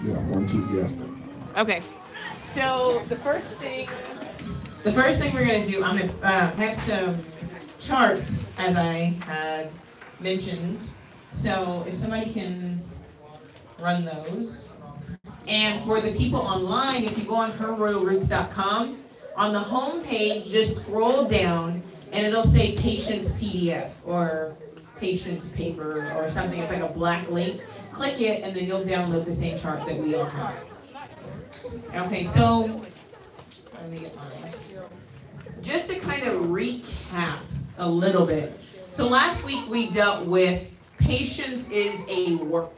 Yeah, 1, 2, yes. Okay. So the first thing we're gonna do, I'm gonna have some charts as I had mentioned. So if somebody can run those. And for the people online, if you go on herroyalroots.com, on the home page, just scroll down and it'll say Patients PDF or Patients Paper or something. It's like a black link. Click it and then you'll download the same chart that we all have. Okay, so let me get mine. Just to kind of recap a little bit. So last week we dealt with patience is a work.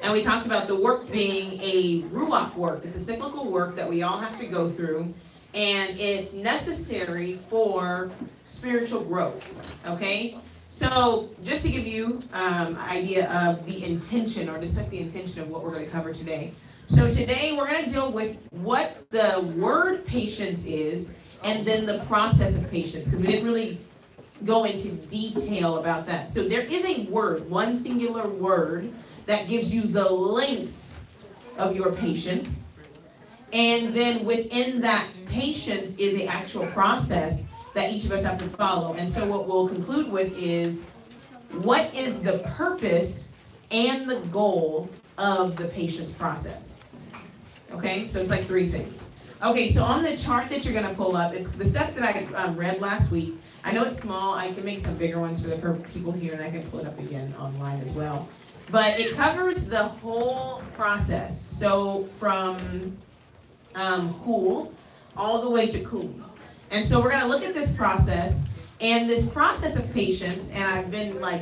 And we talked about the work being a ruach work. It's a cyclical work that we all have to go through. And it's necessary for spiritual growth. Okay? So just to give you an idea of the intention, or to set the intention of what we're going to cover today. So today we're going to deal with what the word patience is, and then the process of patience, because we didn't really go into detail about that. So there is a word, one singular word, that gives you the length of your patience. And then within that patience is the actual process that each of us have to follow. And so what we'll conclude with is, what is the purpose and the goal of the patience process? Okay, so it's like three things. Okay, so on the chart that you're going to pull up, it's the stuff that I read last week. I know it's small. I can make some bigger ones for the people here, and I can pull it up again online as well. But it covers the whole process. So from Hul all the way to Kum. And so we're going to look at this process, and this process of patience, and I've been like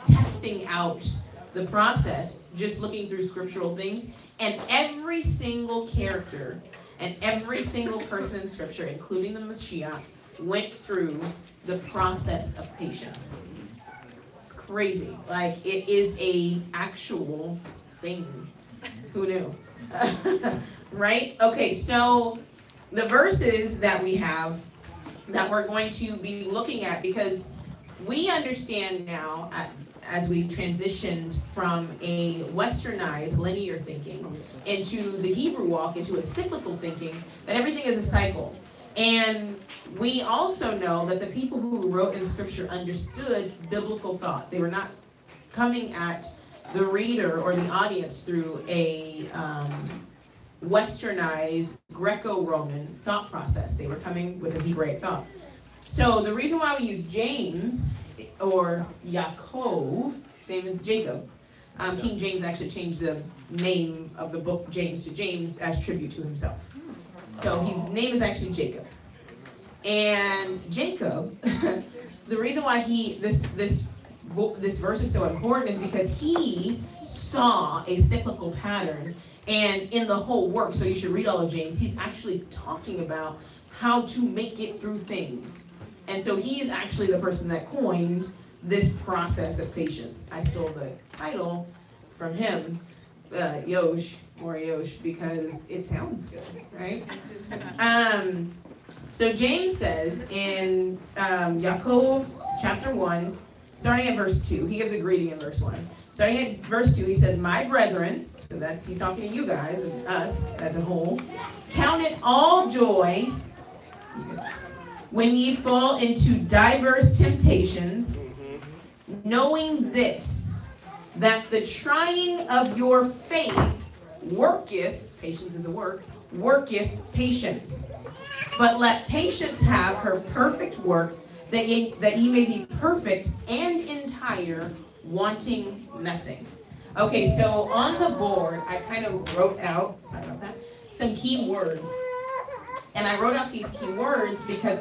testing out the process, just looking through scriptural things, and every single character and every single person in scripture, including the Mashiach, went through the process of patience. Crazy. Like, it is a actual thing. Who knew? Right? Okay, so the verses that we have that we're going to be looking at, because we understand now, as we've transitioned from a westernized linear thinking into the Hebrew walk, into a cyclical thinking, that everything is a cycle. And we also know that the people who wrote in Scripture understood biblical thought. They were not coming at the reader or the audience through a westernized Greco-Roman thought process. They were coming with a Hebraic thought. So the reason why we use James or Yaakov, same as Jacob, King James actually changed the name of the book James to James as tribute to himself. So his name is actually Jacob. And Jacob, the reason why this verse is so important is because he saw a cyclical pattern, and in the whole work, so you should read all of James, he's actually talking about how to make it through things. And so he's actually the person that coined this process of patience. I stole the title from him, Yosh, or Yosh, because it sounds good, right? So James says in Yaakov chapter 1, starting at verse 2, he gives a greeting in verse 1. Starting at verse 2, he says, "My brethren," so he's talking to you guys and us as a whole, "count it all joy when ye fall into diverse temptations, knowing this, that the trying of your faith worketh," patience is a work, "worketh patience. But let patience have her perfect work, that ye may be perfect and entire, wanting nothing." Okay, so on the board, I kind of wrote out, sorry about that, some key words. And I wrote out these key words because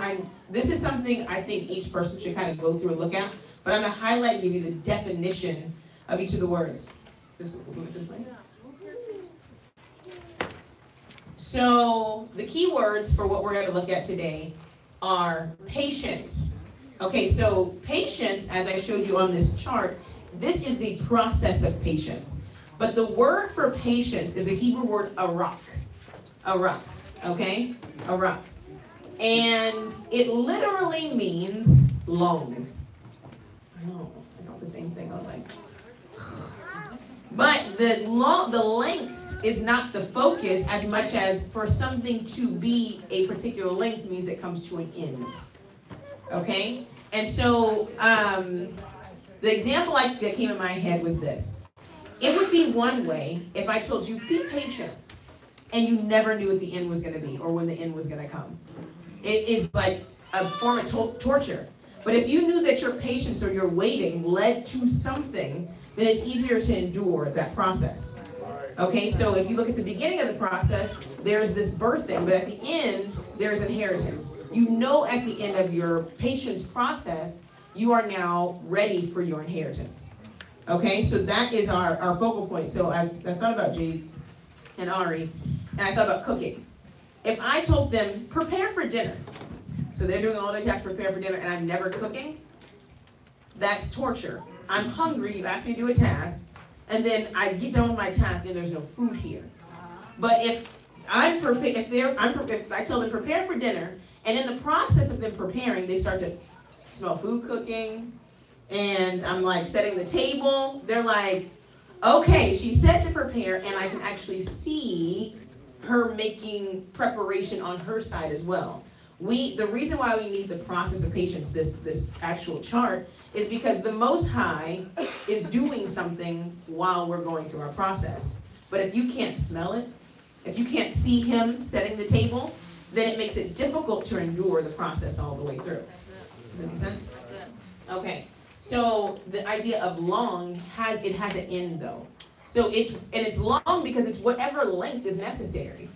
this is something I think each person should kind of go through and look at. But I'm going to highlight and give you the definition of each of the words. We'll move it this way. So the key words for what we're going to look at today are patience. Okay, so patience, as I showed you on this chart, this is the process of patience. But the word for patience is a Hebrew word, arak. Arak, okay? Arak. And it literally means long. I know, I thought the same thing. I was like, but the length is not the focus as much as for something to be a particular length means it comes to an end. Okay? And so the example that came in my head was this. It would be one way if I told you, be patient, and you never knew what the end was going to be or when the end was going to come. It is like a form of torture. But if you knew that your patience or your waiting led to something, then it's easier to endure that process. Okay, so if you look at the beginning of the process, there's this birthing, but at the end, there's inheritance. You know at the end of your patience process, you are now ready for your inheritance. Okay, so that is our focal point. So I thought about Jade and Ari, and I thought about cooking. If I told them, prepare for dinner, so they're doing all their tasks, prepare for dinner, and I'm never cooking, that's torture. I'm hungry, you asked me to do a task, and then I get done with my task and there's no food here. But if I tell them prepare for dinner, and in the process of them preparing, they start to smell food cooking, and I'm like setting the table, they're like, okay, she said to prepare, and I can actually see her making preparation on her side as well. The reason why we need the process of patience, this actual chart, is because the Most High is doing something while we're going through our process. But if you can't smell it, if you can't see him setting the table, then it makes it difficult to endure the process all the way through. Does that make sense? Okay. So the idea of long has an end though. So it's long because it's whatever length is necessary.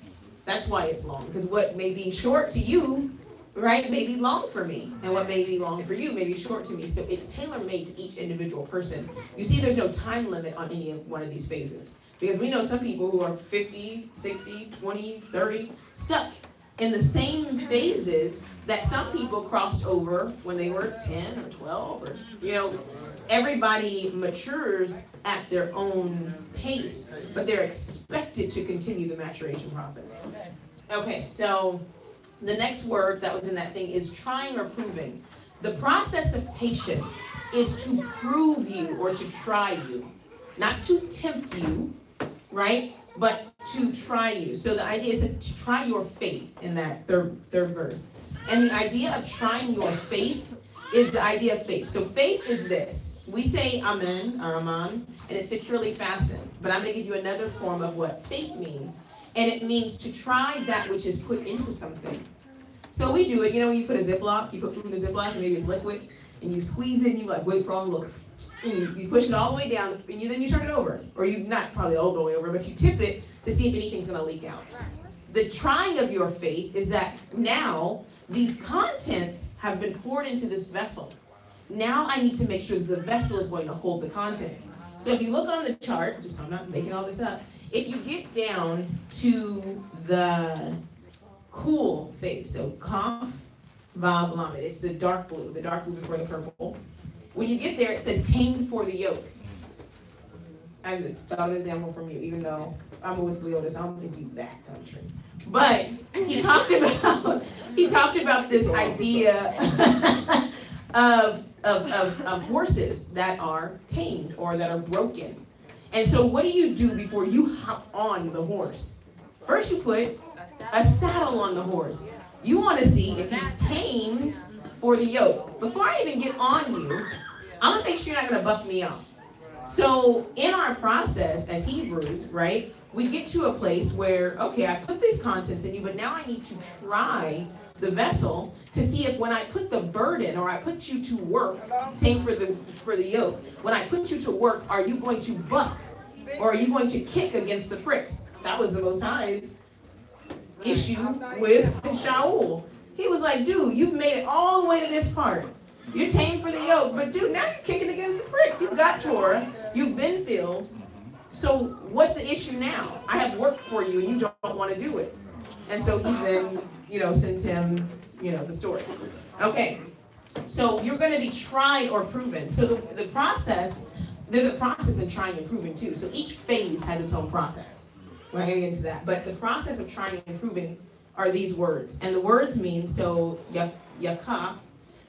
That's why it's long. Because what may be short to you, right, may be long for me. And what may be long for you may be short to me. So it's tailor-made to each individual person. You see, there's no time limit on any one of these phases. Because we know some people who are 50, 60, 20, 30, stuck in the same phases that some people crossed over when they were 10 or 12. Or, everybody matures at their own pace, but they're expected to continue the maturation process. Okay, so the next word that was in that thing is trying or proving. The process of patience is to prove you or to try you, not to tempt you, right? But to try you. So the idea is to try your faith in that third verse. And the idea of trying your faith is the idea of faith. So faith is this. We say amen or aman, and it's securely fastened. But I'm going to give you another form of what faith means. And it means to try that which is put into something. So we do it, when you put a Ziploc, you put food in a Ziploc, and maybe it's liquid, and you squeeze it, and you wait for all the look. And you push it all the way down, and then you turn it over. Or you, not probably all the way over, but you tip it to see if anything's going to leak out. The trying of your faith is that now these contents have been poured into this vessel. Now I need to make sure the vessel is going to hold the contents. So if you look on the chart, just so I'm not making all this up, if you get down to the cool phase, so Kaf, Vav, Lamed, it's the dark blue before the purple. When you get there, it says tamed for the yoke. I thought an example from you, even though I'm with Leotis, I don't think you that country. But he talked about this idea of horses that are tamed or that are broken. And so what do you do before you hop on the horse? First you put a saddle on the horse. You want to see if he's tamed for the yoke. Before I even get on you, I'm going to make sure you're not going to buck me off. So in our process as Hebrews, right, we get to a place where, okay, I put these contents in you, but now I need to try the vessel to see if when I put the burden or I put you to work, tame for the yoke, when I put you to work, are you going to buck or are you going to kick against the pricks? That was the Most High's issue with Shaul. He was like, dude, you've made it all the way to this part. You're tamed for the yoke, but dude, now you're kicking against the pricks. You've got Torah, you've been filled. So what's the issue now? I have work for you and you don't want to do it. And so he then, sends him, the story. Okay, so you're going to be tried or proven. So the process, there's a process in trying and proving too. So each phase has its own process. We're going to get into that. But the process of trying and proving are these words. And the words mean, so yakah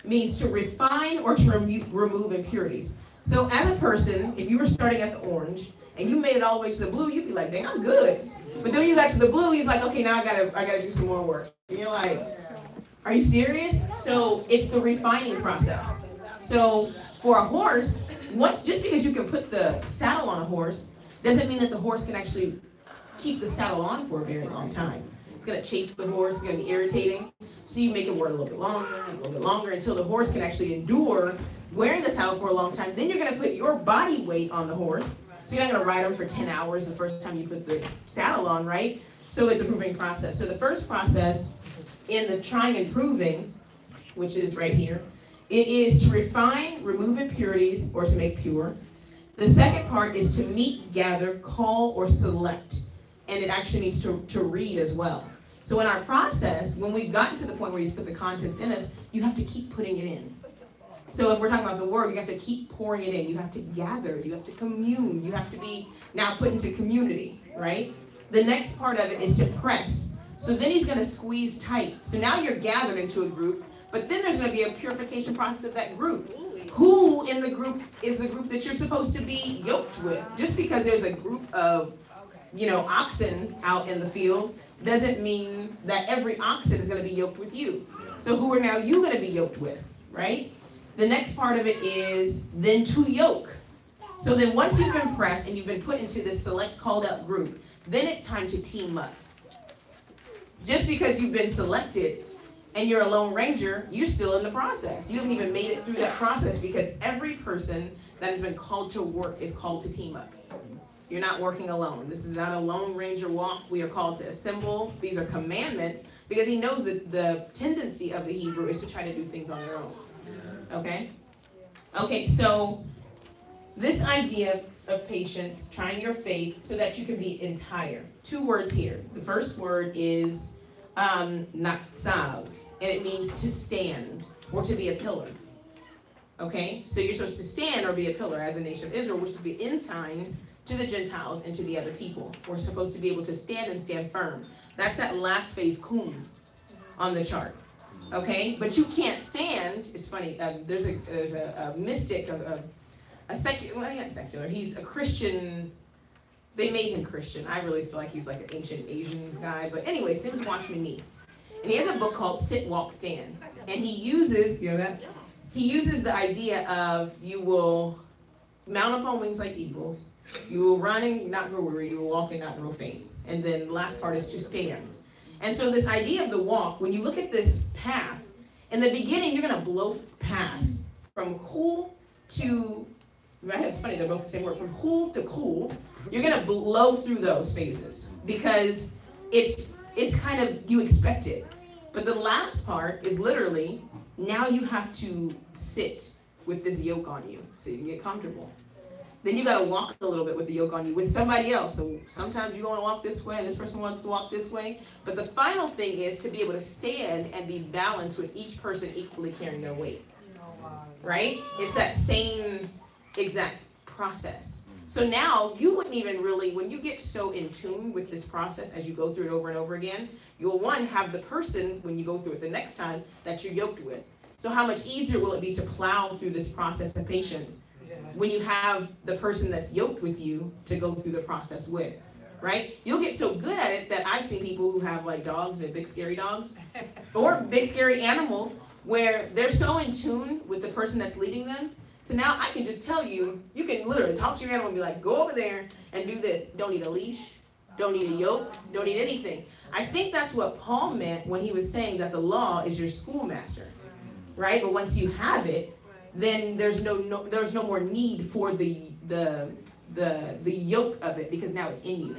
means to refine or to remove impurities. So as a person, if you were starting at the orange and you made it all the way to the blue, you'd be like, dang, I'm good. But then when you got to the blue, he's like, okay, now I gotta do some more work. And you're like, are you serious? So it's the refining process. So for a horse, just because you can put the saddle on a horse doesn't mean that the horse can actually keep the saddle on for a very long time. It's gonna chafe the horse, it's gonna be irritating. So you make it work a little bit longer until the horse can actually endure wearing the saddle for a long time. Then you're gonna put your body weight on the horse. So you're not gonna ride them for 10 hours the first time you put the saddle on, right? So it's a proving process. So the first process in the trying and proving, which is right here, it is to refine, remove impurities, or to make pure. The second part is to meet, gather, call, or select. And it actually means to read as well. So in our process, when we've gotten to the point where you put the contents in us, you have to keep putting it in. So if we're talking about the word, you have to keep pouring it in. You have to gather. You have to commune. You have to be now put into community, right? The next part of it is to press. So then he's going to squeeze tight. So now you're gathered into a group, but then there's going to be a purification process of that group. Who in the group is the group that you're supposed to be yoked with? Just because there's a group of, oxen out in the field doesn't mean that every oxen is going to be yoked with you. So who are now you going to be yoked with, right? The next part of it is then to yoke. So then once you've been pressed and you've been put into this select called out group, then it's time to team up. Just because you've been selected and you're a lone ranger, you're still in the process. You haven't even made it through that process because every person that has been called to work is called to team up. You're not working alone. This is not a lone ranger walk. We are called to assemble. These are commandments because he knows that the tendency of the Hebrew is to try to do things on their own. Okay? Okay, so this idea of patience, trying your faith so that you can be entire. 2 words here. The first word is natsav, and it means to stand or to be a pillar. Okay? So you're supposed to stand or be a pillar as a nation of Israel. We're supposed to be ensign to the Gentiles and to the other people. We're supposed to be able to stand and stand firm. That's that last phase, kum, on the chart. Okay? But you can't stand. It's funny. There's a mystic, a secular, well, not secular. He's a Christian. They made him Christian. I really feel like he's like an ancient Asian guy. But anyway, his name is Watchman Nee. And he has a book called Sit, Walk, Stand. And he uses, you know that? He uses the idea of you will mount up on wings like eagles. You will run and not grow weary. You will walk and not grow faint. And then the last part is to stand. And so this idea of the walk, when you look at this path, in the beginning, you're going to blow past from cool to, it's funny, they're both the same word, from cool to cool. You're going to blow through those phases because it's kind of, you expect it. But the last part is literally, now you have to sit with this yoke on you so you can get comfortable. Then you got to walk a little bit with the yoke on you with somebody else. So sometimes you want to walk this way and this person wants to walk this way. But the final thing is to be able to stand and be balanced with each person equally carrying their weight. Right? It's that same exact process. So now you wouldn't even really, when you get so in tune with this process as you go through it over and over again, you'll have the person when you go through it the next time that you're yoked with. So how much easier will it be to plow through this process of patience when you have the person that's yoked with you to go through the process with, right? You'll get so good at it that I've seen people who have like dogs and big scary dogs or big scary animals where they're so in tune with the person that's leading them. So now I can just tell you, you can literally talk to your animal and be like, go over there and do this. Don't need a leash, don't need a yoke, don't need anything. I think that's what Paul meant when he was saying that the law is your schoolmaster, right? But once you have it, then there's no more need for the yoke of it because now it's in you.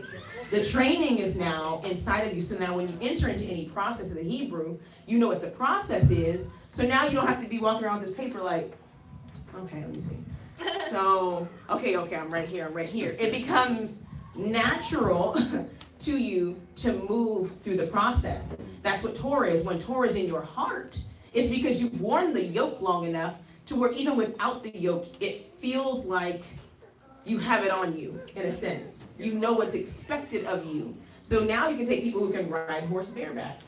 The training is now inside of you. So now when you enter into any process of the Hebrew, you know what the process is. So now you don't have to be walking around with this paper like, okay, let me see. So, okay, I'm right here. It becomes natural to you to move through the process. That's what Torah is. When Torah is in your heart, it's because you've worn the yoke long enough to where even without the yoke, it feels like you have it on you, in a sense. You know what's expected of you. So now you can take people who can ride horse bareback.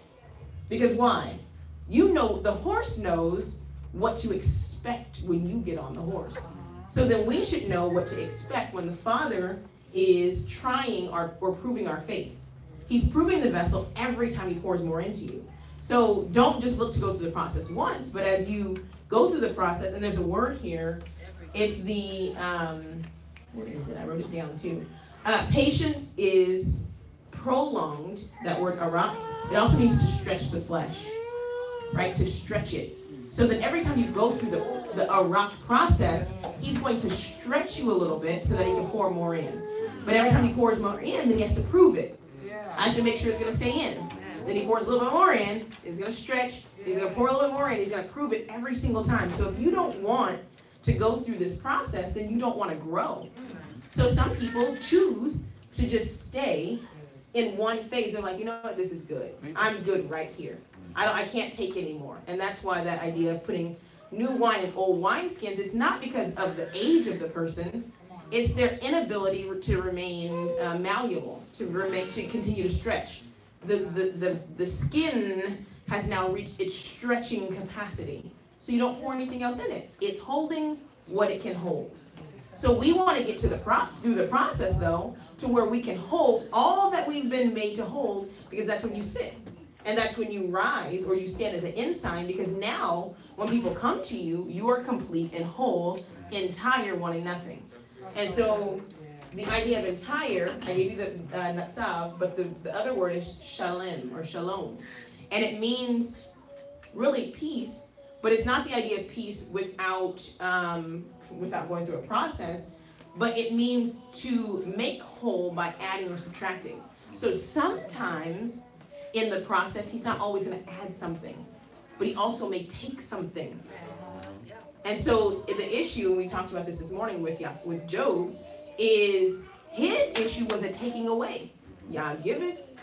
Because why? You know, the horse knows what to expect when you get on the horse. So then we should know what to expect when the Father is trying or proving our faith. He's proving the vessel every time he pours more into you. So don't just look to go through the process once, but as you go through the process, and there's a word here, it's the, where is it? I wrote it down too. Patience is prolonged, that word arak. It also means to stretch the flesh, right? To stretch it. So that every time you go through the arak process, he's going to stretch you a little bit so that he can pour more in. But every time he pours more in, then he has to prove it. I have to make sure it's going to stay in. Then he pours a little bit more in, he's going to stretch, he's going to pour a little bit more in, he's going to prove it every single time. So if you don't want to go through this process, then you don't want to grow. So some people choose to just stay in one phase. They're like, you know what, this is good. I'm good right here. I can't take anymore. And that's why that idea of putting new wine in old wineskins, it's not because of the age of the person. It's their inability to remain malleable, to continue to stretch. The skin has now reached its stretching capacity. So you don't pour anything else in it. It's holding what it can hold. So we want to get to through the process, though, to where we can hold all that we've been made to hold, because that's when you sit. And that's when you rise or you stand as an ensign, because now when people come to you, you are complete and whole, entire, wanting nothing. And so the idea of entire, I gave you the natsav, but the other word is shalem or shalom. And it means really peace, but it's not the idea of peace without going through a process, but it means to make whole by adding or subtracting. So sometimes in the process, he's not always going to add something, but he also may take something. And so the issue, and we talked about this morning with Job, is his issue was a taking away. Yah giveth,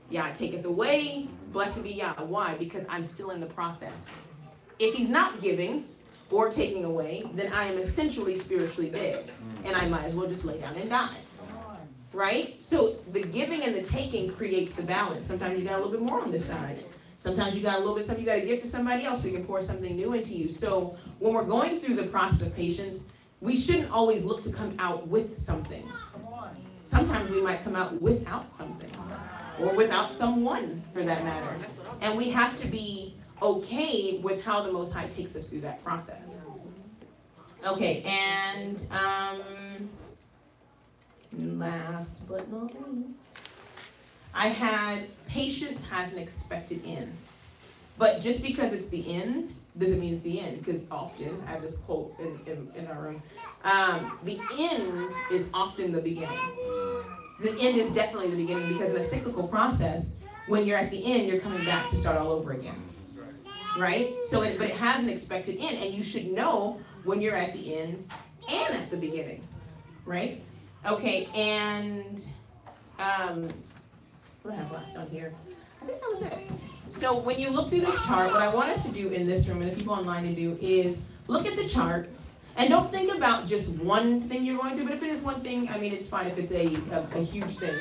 Yah taketh away, blessed be Yah. Why? Because I'm still in the process. If he's not giving or taking away, then I am essentially spiritually dead, and I might as well just lay down and die. Right? So the giving and the taking creates the balance. Sometimes you got a little bit more on this side. Sometimes you got a little bit, you got to give to somebody else so you can pour something new into you. So when we're going through the process of patience, we shouldn't always look to come out with something. Sometimes we might come out without something, or without someone for that matter. And we have to be okay with how the Most High takes us through that process. Okay, and last but not least, I had patience has an expected end. But just because it's the end doesn't mean it's the end, because often, I have this quote in our room, the end is often the beginning. The end is definitely the beginning, because in a cyclical process, when you're at the end, you're coming back to start all over again. Right? So, but it has an expected end, and you should know when you're at the end and at the beginning. Right? Okay, and what do I have last on here? I think that was it. So when you look through this chart, what I want us to do in this room, and the people online to do, is look at the chart, and don't think about just one thing you're going through, but if it is one thing, I mean, it's fine if it's a huge thing.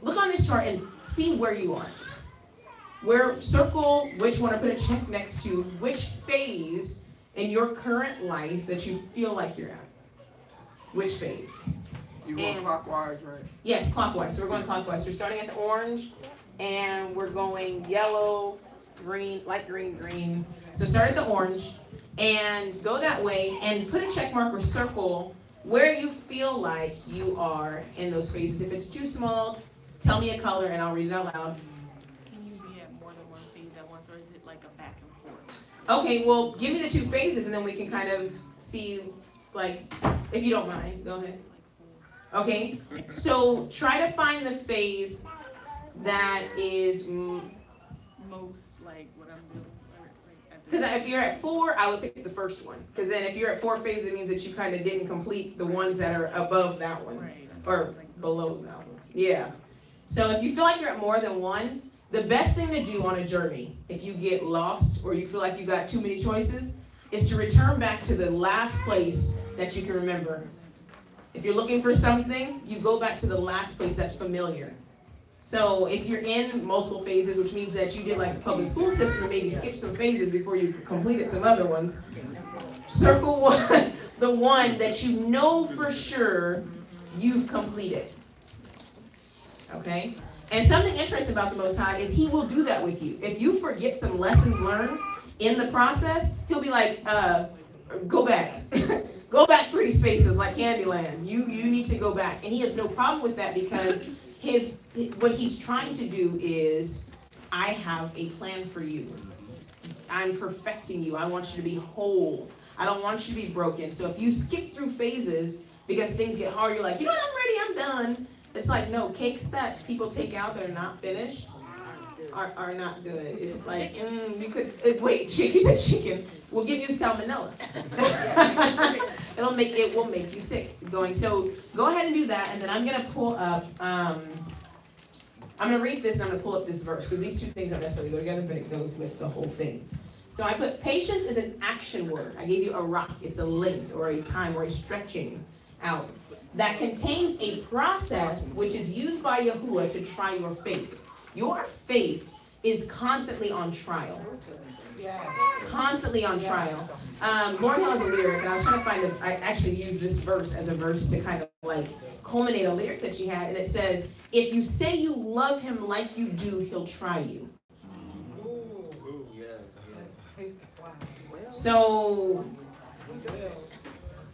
Look on this chart and see where you are. Circle which one, or put a check next to which phase in your current life that you feel like you're at. Which phase? You going clockwise, right? Yes, clockwise. So we're going clockwise. So we're starting at the orange, and we're going yellow, green, light green, green. So start at the orange, and go that way, and put a check mark or circle where you feel like you are in those phases. If it's too small, tell me a color, and I'll read it out loud. Can you be at more than one phase at once, or is it like a back and forth? Okay, well, give me the two phases, and then we can kind of see, like, if you don't mind. Go ahead. Okay, so try to find the phase that is most like what I'm doing. Because if you're at 4, I would pick the first one. Because then if you're at 4 phases, it means that you kind of didn't complete the ones that are above that one. Right. Or below that one. Yeah. So if you feel like you're at more than one, the best thing to do on a journey, if you get lost or you feel like you got too many choices, is to return back to the last place that you can remember. If you're looking for something, you go back to the last place that's familiar. So if you're in multiple phases, which means that you did like the public school system and maybe skip some phases before you completed some other ones, circle one, the one that you know for sure you've completed. Okay? And something interesting about the Most High is he will do that with you. If you forget some lessons learned in the process, he'll be like, go back. Go back 3 spaces like Candyland. You need to go back. And he has no problem with that because what he's trying to do is, I have a plan for you. I'm perfecting you. I want you to be whole. I don't want you to be broken. So if you skip through phases because things get hard, you're like, you know what, I'm ready, I'm done. It's like, no, cakes that people take out that are not finished are not good. It's like, you could, wait, you said chicken. We'll give you salmonella. It will make you sick. So go ahead and do that, and then I'm gonna pull up, I'm gonna read this and I'm gonna pull up this verse, because these 2 things don't necessarily go together, but it goes with the whole thing. So I put patience is an action word. I gave you a rock. It's a length or a time or a stretching out that contains a process which is used by Yahuwah to try your faith. Your faith is constantly on trial. Constantly on trial. Lauryn Hill has a lyric, and I was trying to find I actually used this verse as a verse to kind of like culminate a lyric that she had, and it says, if you say you love him like you do, he'll try you. So,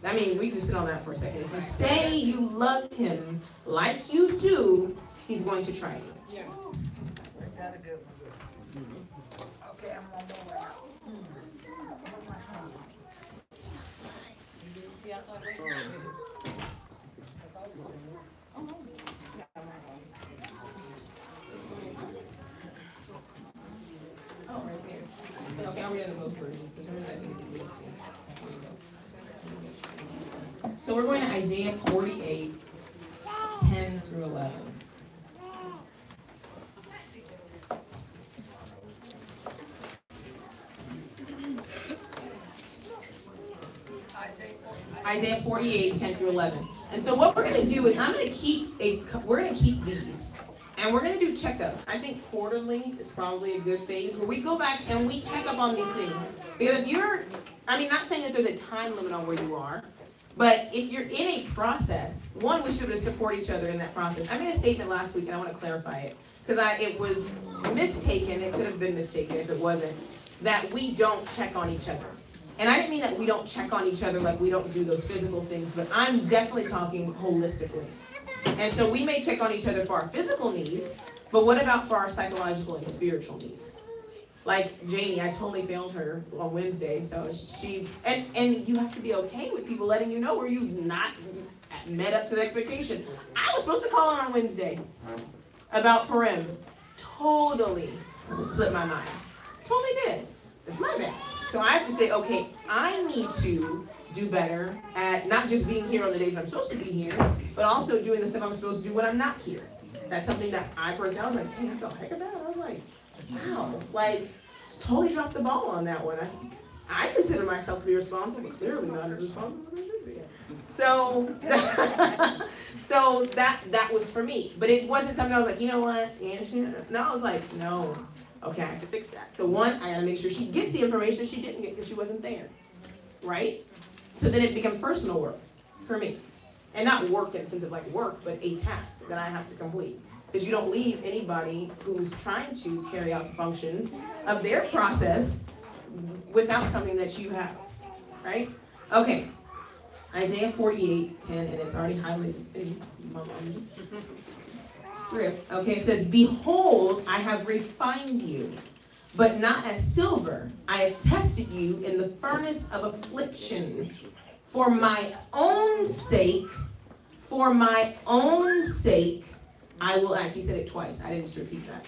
I mean, we can sit on that for a second. If you say you love him like you do, he's going to try you. Yeah. That's a good one. Okay, I'm on my way out. Oh, right there. Okay, I'll read it in both versions, because hers I think is the easiest. So we're going to Isaiah 48, 10 through 11. Isaiah 48, 10 through 11. And so what we're going to do is we're going to keep these. And we're going to do checkups. I think quarterly is probably a good phase where we go back and we check up on these things. Because if not saying that there's a time limit on where you are, but if you're in a process, one, we should support each other in that process. I made a statement last week and I want to clarify it. Because it was mistaken, it could have been mistaken if it wasn't, that we don't check on each other. And I didn't mean that we don't check on each other like we don't do those physical things, but I'm definitely talking holistically. And so we may check on each other for our physical needs, but what about for our psychological and spiritual needs? Like Janie, I totally failed her on Wednesday, so and you have to be okay with people letting you know where you've not met up to the expectation. I was supposed to call her on Wednesday about Purim. Totally slipped my mind. Totally did. It's my bad. So I have to say, okay, I need to do better at not just being here on the days I'm supposed to be here, but also doing the stuff I'm supposed to do when I'm not here. That's something that I personally, I was like, hey, I felt heck about it. I was like, wow, just totally dropped the ball on that one. I consider myself to be responsible, but clearly not as responsible as I should be. So, so that was for me. But it wasn't something I was like, you know what? No, I was like, no. Okay, I have to fix that. So one, I gotta make sure she gets the information she didn't get because she wasn't there. Right? So then it becomes personal work for me. And not work in the sense of like work, but a task that I have to complete. Because you don't leave anybody who's trying to carry out the function of their process without something that you have. Right? Okay. Isaiah 48, 10, and it's already highlighted in my mom's script. Okay, it says, behold, I have refined you, but not as silver. I have tested you in the furnace of affliction. For my own sake, I will act. He said it twice. I didn't just repeat that.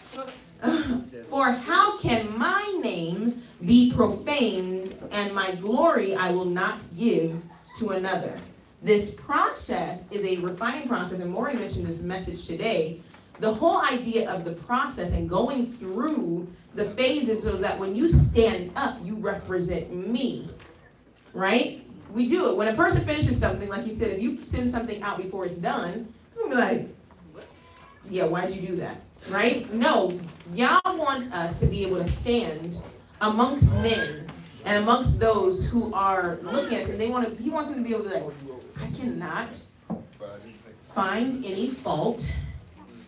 For how can my name be profaned, and my glory I will not give to another? This process is a refining process, and Maury mentioned this message today. The whole idea of the process and going through the phases so that when you stand up, you represent me, right? We do it. When a person finishes something, like you said, if you send something out before it's done, you'll be like, yeah, why'd you do that, right? No, Yah wants us to be able to stand amongst men and amongst those who are looking at us, and he wants them to be able to be like, I cannot find any fault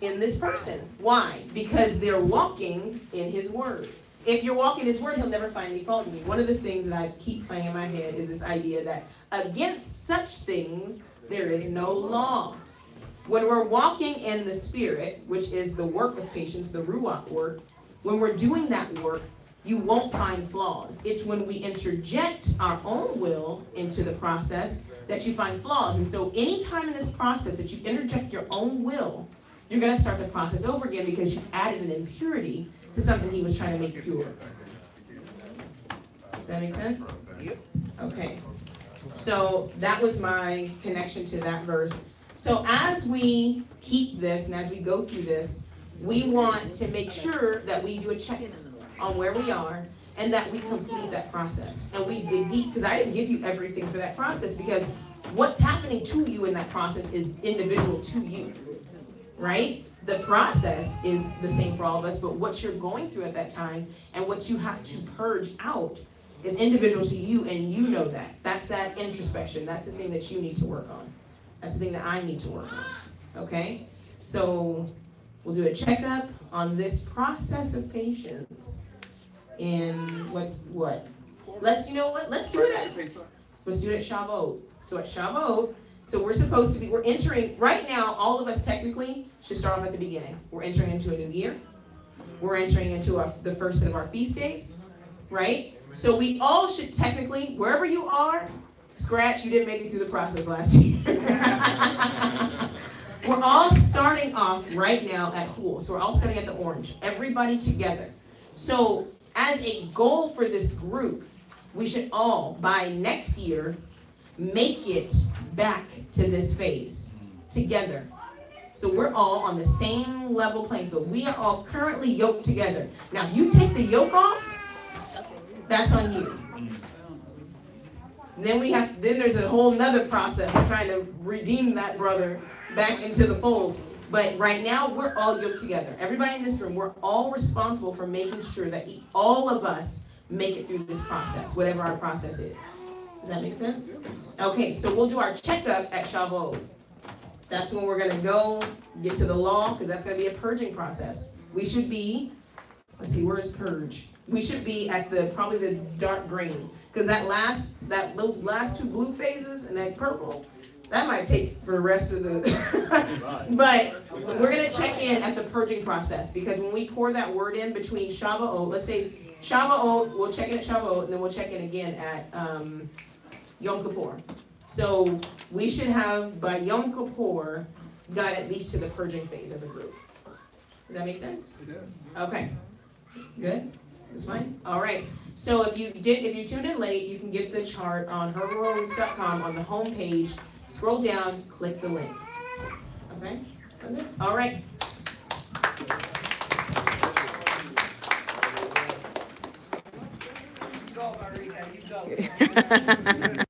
in this person. Why? Because they're walking in his word. If you're walking his word, he'll never find any fault in you. One of the things that I keep playing in my head is this idea that against such things, there is no law. When we're walking in the Spirit, which is the work of patience, the Ruach work, when we're doing that work, you won't find flaws. It's when we interject our own will into the process that you find flaws. And so anytime in this process that you interject your own will, you're going to start the process over again because you added an impurity to something he was trying to make pure. Does that make sense? Yep. Okay. So that was my connection to that verse. So as we keep this and as we go through this, we want to make sure that we do a check on where we are and that we complete that process. And we dig deep, because I didn't give you everything for that process, because what's happening to you in that process is individual to you, right? The process is the same for all of us, but what you're going through at that time and what you have to purge out is individual to you, and you know that. That's that introspection. That's the thing that you need to work on. That's the thing that I need to work on, okay? So we'll do a checkup on this process of patience. And let's do it at Shavuot. So at Shavuot, so we're supposed to be, we're entering, right now, all of us technically should start off at the beginning. We're entering into a new year. We're entering into the first of our feast days, right? So we all should technically, wherever you are, scratch, you didn't make it through the process last year. We're all starting off right now at Hul. So we're all starting at the orange, everybody together. So as a goal for this group, we should all, by next year, make it back to this phase together. So we're all on the same level playing field. We are all currently yoked together. Now, if you take the yoke off, that's on you. Then there's a whole nother process of trying to redeem that brother back into the fold. But right now, we're all yoked together. Everybody in this room, we're all responsible for making sure that all of us make it through this process, whatever our process is. Does that make sense? Okay, so we'll do our checkup at Shavuot. That's when we're going to go get to the law, because that's going to be a purging process. We should be, let's see, where is purge? We should be at probably the dark green, because those last two blue phases and that purple, that might take for the rest of the, but we're going to check in at the purging process, because when we pour that word in between Shavuot, let's say Shavuot, we'll check in at Shavuot, and then we'll check in again at Yom Kippur. So we should have, by Yom Kippur, got at least to the purging phase as a group. Does that make sense? Okay. Good? That's fine? All right. So if you tuned in late, you can get the chart on herworldroots.com on the home page. Scroll down, click the link. Okay? Sound good? All right. Go, Marita, you go.